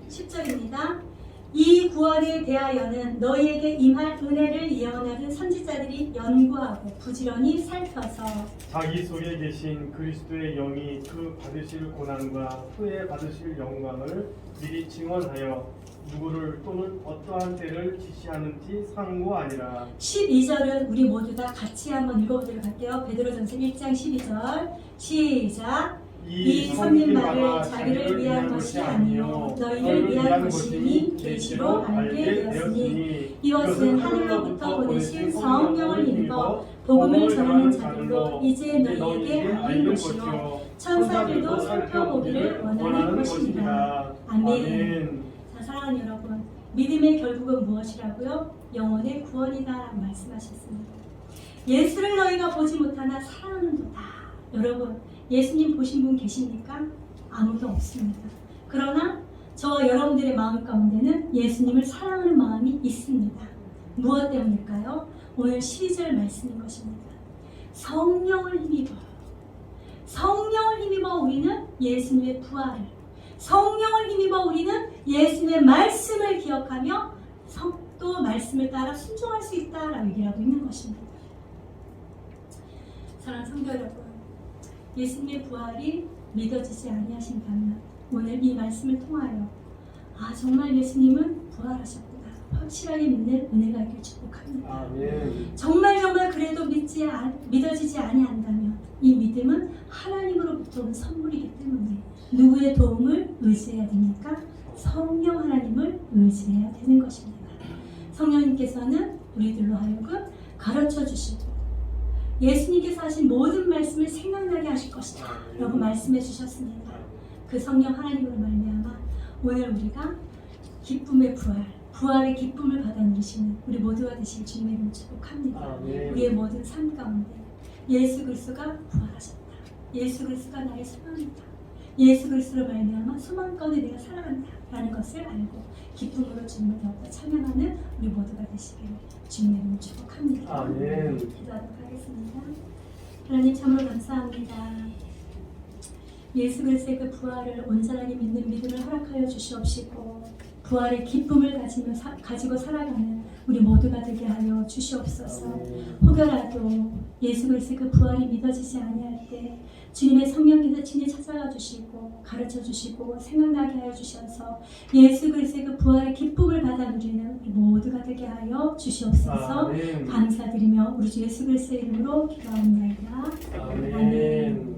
10절입니다. 이 구원에 대하여는 너희에게 임할 은혜를 예언하는 선지자들이 연구하고 부지런히 살펴서 자기 속에 계신 그리스도의 영이 그 받으실 고난과 후에 받으실 영광을 미리 증언하여 누구를 또는 어떠한 때를 지시하는지 상고하니라. 12절은 우리 모두 다 같이 한번 읽어보도록 할게요. 베드로전서 1장 12절 시작. 이 성긴 말을 자기를 위한 것이 아니요 너희를 위한 것이니 계시로 알게 되었으니 이것은 하늘로부터 보내신 성령을 힘입어 복음을 전하는 자들로 이제 너희에게 알린 것이요 천사들도 살펴보기를 원하는 것입니다. 아멘. 자, 사랑하는 여러분, 믿음의 결국은 무엇이라고요? 영혼의 구원이다라고 말씀하셨습니다. 예수를 너희가 보지 못하나 사랑하는도다. 여러분, 예수님 보신 분 계십니까? 아무도 없습니다. 그러나 저와 여러분들의 마음 가운데는 예수님을 사랑하는 마음이 있습니다. 무엇 때문일까요? 오늘 12절 말씀인 것입니다. 성령을 힘입어 우리는 예수님의 부활을, 성령을 힘입어 우리는 예수님의 말씀을 기억하며 또 말씀을 따라 순종할 수 있다라고 얘기하고 있는 것입니다. 사랑하는 성도 여러분, 예수님의 부활이 믿어지지 아니하신다면 오늘 이 말씀을 통하여 정말 예수님은 부활하셨구나 확실하게 믿는 은혜가 있길 축복합니다. 아멘. 정말 그래도 믿어지지 아니한다면 이 믿음은 하나님으로부터 온 선물이기 때문에 누구의 도움을 의지해야 됩니까? 성령 하나님을 의지해야 되는 것입니다. 성령님께서는 우리들로 하여금 가르쳐 주시고 예수님께서 하신 모든 말씀을 생각나게 하실 것이다 라고 말씀해 주셨습니다. 그 성령 하나님으로 말미암아 오늘 우리가 기쁨의 부활의 기쁨을 받아 누리시는 우리 모두가 되실 주님의 이름을 축복합니다. 우리의 모든 삶 가운데 예수 그리스도가 부활하셨다. 예수 그리스도가 나의 소망이다. 예수 그리스도로 말미암아 소망 가운데 내가 살아간다 라는 것을 알고 기쁨으로 주님을 더욱더 찬양하는 우리 모두가 되시기를 주님의 이름을 축복합니다. 아멘. 기도하도록 하겠습니다. 하나님 참으로 감사합니다. 예수 그리스도의 그 부활을 온전하게 믿는 믿음을 허락하여 주시옵시고 부활의 기쁨을 가지고 살아가는 우리 모두가 되게 하여 주시옵소서. 혹여라도 예수 그리스도의 그 부활이 믿어지지 아니할 때 주님의 성령께서 친히 찾아가 주시고 가르쳐 주시고 생각나게 하여 주셔서 예수 그리스도의 그 부활의 기쁨을 받아 누리는 우리 모두가 되게 하여 주시옵소서. 아멘. 감사드리며 우리 주 예수 그리스도의 이름으로 기도합니다. 아멘.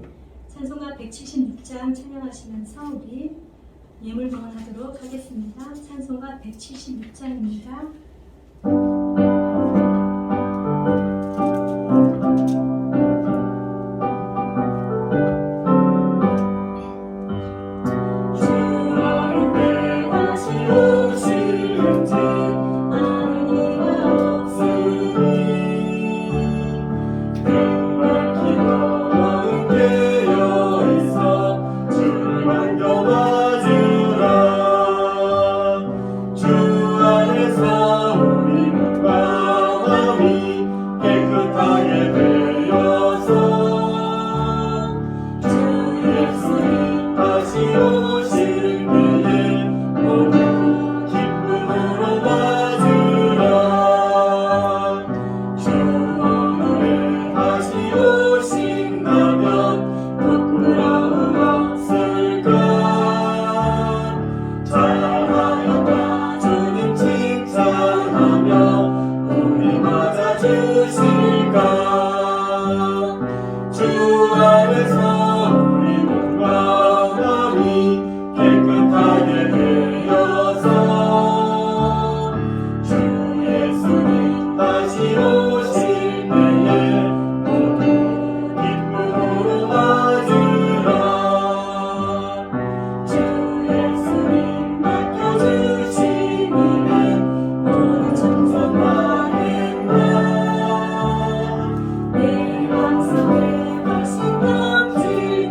찬송가 176장 찬양하시면서 우리 예물 봉헌하도록 하겠습니다. 찬송가 176장입니다. 내 마음속에 다시 넘칠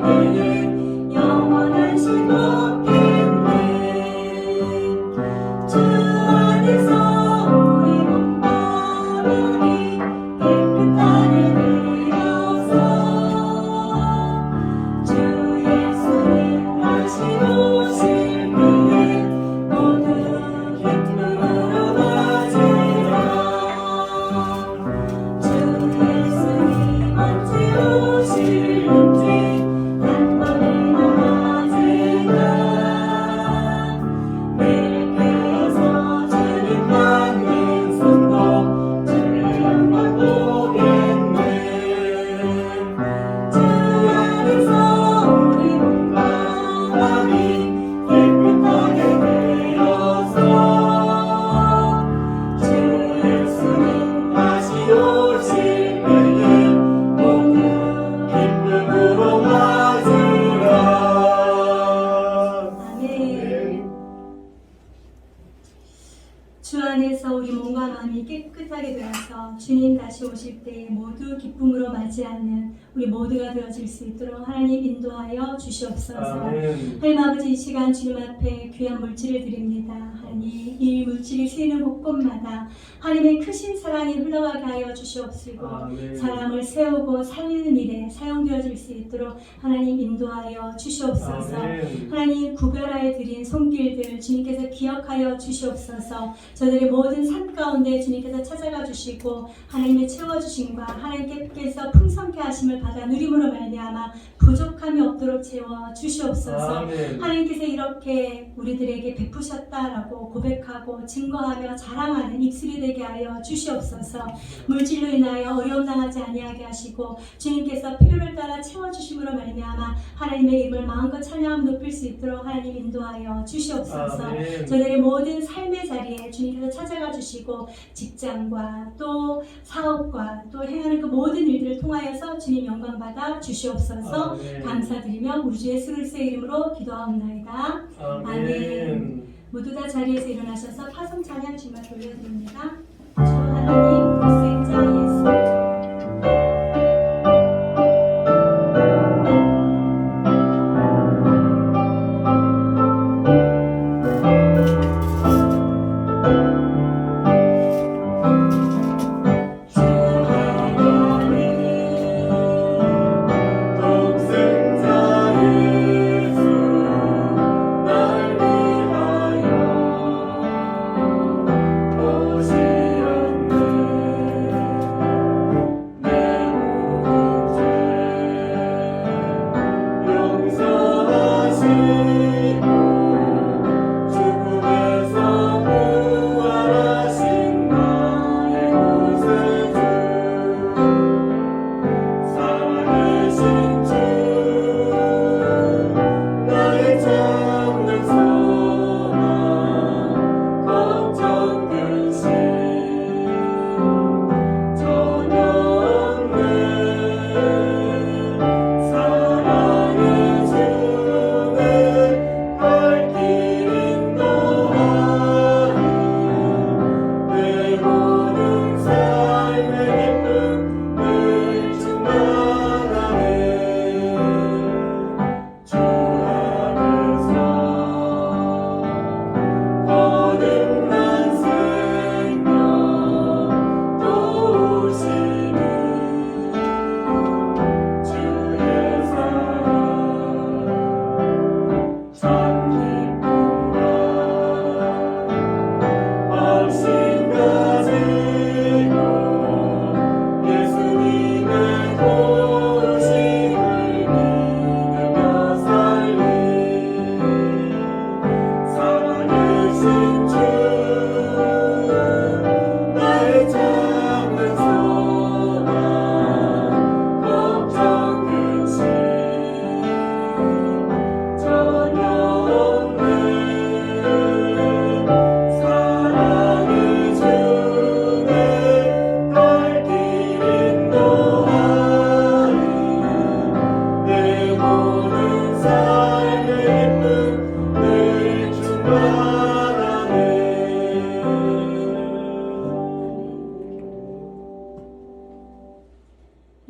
다시 오실 때 모두 기쁨으로 맞이하는 우리 모두가 되어질 수 있도록 하나님 인도하여 주시옵소서. 아멘. 하나님 아버지, 이 시간 주님 앞에 귀한 물질을 드립니다. 하나님, 이 물질이 쓰이는 곳곳마다 하나님의 크신 사랑이 흘러가게 하여 주시옵시고 아멘. 사람을 세우고 살리는 일에 사용되어질 수 있도록 하나님 인도하여 주시옵소서. 아멘. 하나님, 구별하여 드린 손길들 주님께서 기억하여 주시옵소서. 저들의 모든 삶 가운데 주님께서 찾아가 주시고 하나님의 채워주심과 하나님께서 풍성케 하심을 받아 누림으로 말미암아 부족함이 없도록 채워 주시옵소서. 아멘. 하나님께서 이렇게 우리들에게 베푸셨다라고 고백하고 증거하며 자랑하는 입술이 되게 하여 주시옵소서. 물질로 인하여 어려움 당하지 아니하게 하시고 주님께서 필요를 따라 채워주심으로 말미암아 하나님의 이름을 마음껏 찬양하며 높일 수 있도록 하나님 인도하여 주시옵소서. 아멘. 저들의 모든 삶의 자리에 주님께서 찾아가 주시고 직장과 또 사업과 또 행하는 그 모든 일들을 통하여서 주님 영광받아 주시옵소서. 아멘. 감사드리며 우리 주 예수 그리스도의 이름으로 기도하옵나이다. 아멘. 모두 다 자리에서 일어나셔서 파송 찬양 주님을 돌려드립니다. 주 하나님 독생자 예수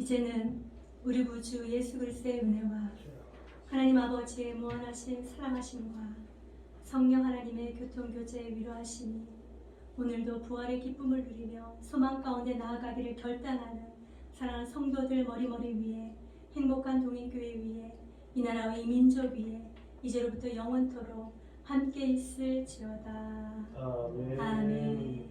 이제는 우리 구주 예수 그리스도의 은혜와 하나님 아버지의 무한하신 사랑하심과 성령 하나님의 교통교제의 위로하심이 오늘도 부활의 기쁨을 누리며 소망 가운데 나아가기를 결단하는 사랑하는 성도들 머리머리 위에 행복한 동행교회 위에 이 나라와 이 민족 위에 이제로부터 영원토록 함께 있을지어다. 아멘. 아멘.